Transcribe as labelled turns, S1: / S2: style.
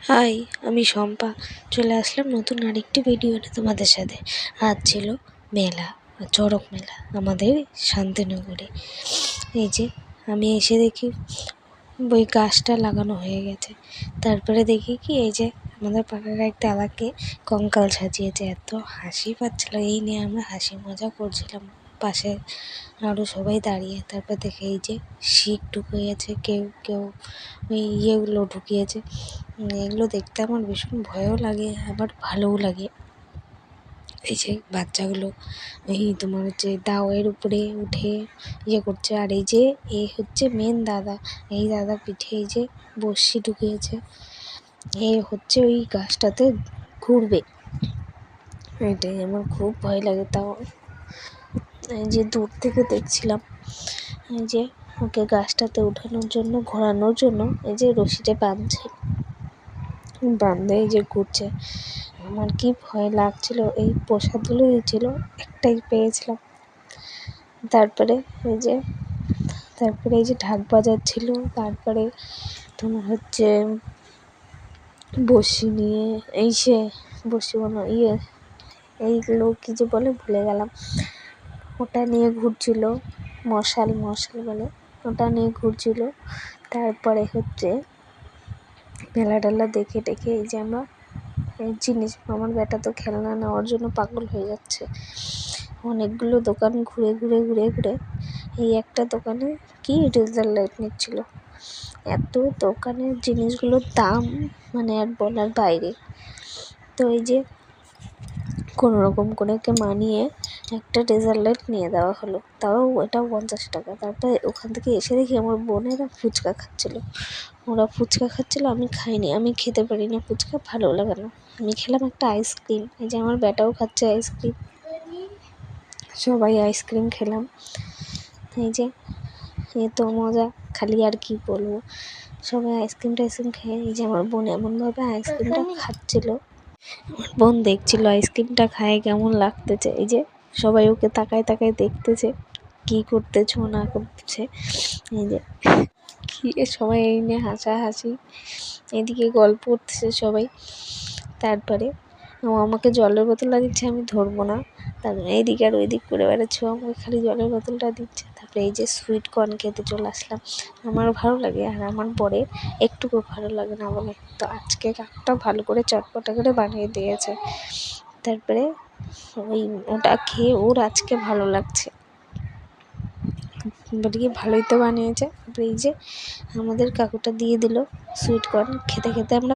S1: High, আমি শম্পা। চলে আসলাম নতুন আরেকটি ভিডিও নিয়ে তোমাদের সাথে। আজ ছিল মেলা, চড়ক মেলা আমাদের শান্তিনগরে। এই যে আমি এসে দেখি ওই গাছটা লাগানো হয়ে গেছে। তারপরে দেখি কি এই যে আমাদের পাড়ার এক দাদাকে কঙ্কাল সাজিয়েছে। এত হাসি পাচ্ছিল, এই নিয়ে আমরা হাসি মজা করছিলাম পাশে আরও সবাই দাঁড়িয়ে। তারপর দেখে এই যে শিক ঢুকিয়েছে, কেউ কেউ ওই ইয়েগুলো ঢুকিয়েছে। এগুলো দেখতে আমার ভীষণ ভয়ও লাগে, আবার ভালোও লাগে। এই যে বাচ্চাগুলো এই তোমার হচ্ছে দাওয়ের উপরে উঠে ইয়ে করছে। আর এই যে হচ্ছে মেন দাদা, এই দাদা পিঠে এই যে বড়শি ঢুকিয়েছে। হচ্ছে ওই গাছটাতে ঘুরবে, এটাই আমার খুব ভয় লাগে। তাও এই যে দূর থেকে দেখছিলাম, এই যে ওকে গাছটাতে ওঠানোর জন্য, ঘোরানোর জন্য এই যে রশিটা বাঁধে এই যে ঘুরছে। আমার কি ভয় লাগছিল। এই প্রসাদগুলো দিয়েছিল, একটাই পেয়েছিলাম। তারপরে এই যে ঢাক বাজাচ্ছিল। তারপরে তোমার হচ্ছে বড়শি নিয়ে বড়শি এইগুলো কি যে বলে ভুলে গেলাম, ওটা নিয়ে ঘুরছিল। মশাল বলে, ওটা নিয়ে ঘুরছিল। তারপরে হচ্ছে মেলা টেলা দেখে এই যে আমরা এই জিনিস, আমার বেটা তো খেলনা নেওয়ার জন্য পাগল হয়ে যাচ্ছে। অনেকগুলো দোকান ঘুরে এই একটা দোকানে কি ডিজেল লাইট নিচ্ছিল। এত দোকানের জিনিসগুলোর দাম মানে আর বলার বাইরে। তো এই যে কোনো রকম করে ওকে মানিয়ে একটা ডিজেল লাইট নিয়ে দেওয়া হলো, তাও ওটাও 50 টাকা। তারপরে ওখান থেকে এসে দেখি আমার বোনেরা ফুচকা খাচ্ছিল। আমি খাইনি, আমি খেতে পারি না ফুচকা, ভালো লাগে না। আমি খেলাম একটা আইসক্রিম। এই যে আমার বেটাও খাচ্ছে আইসক্রিম, সবাই আইসক্রিম খেলাম। এই যে এত মজা, খালি আর কি বলবো। সবাই আইসক্রিম খেয়ে এই যে আমার বোন এমনভাবে আইসক্রিমটা খাচ্ছিল, আমার বোন দেখছিল আইসক্রিমটা খায় কেমন লাগতেছে। এই যে সবাই ওকে তাকায় দেখতেছে, কি করতেছো না করতেছে। এই যে সবাই এই নিয়ে হাসাহাসি, এদিকে গল্প করতেছে সবাই। তারপরে ও আমাকে জলের বোতলটা দিচ্ছে, আমি ধরবো না। তারপরে এইদিকে আর ওইদিক করে বেড়াচ্ছে, আমাকে খালি জলের বোতলটা দিচ্ছে। তারপরে এই যে সুইট কর্ন খেতে চলে আসলাম। আমারও ভালো লাগে, আর আমার পরে একটুকু ভালো লাগে না বলে। তো আজকে কাকটা ভালো করে চটপটা করে বানিয়ে দিয়েছে। তারপরে ওটা খেয়ে ওর আজকে ভালো লাগছে, বলি ভালোই তো বানিয়েছে। তারপরে এই যে আমাদের কাকুটা দিয়ে দিল সুইট কর্ন। খেতে আমরা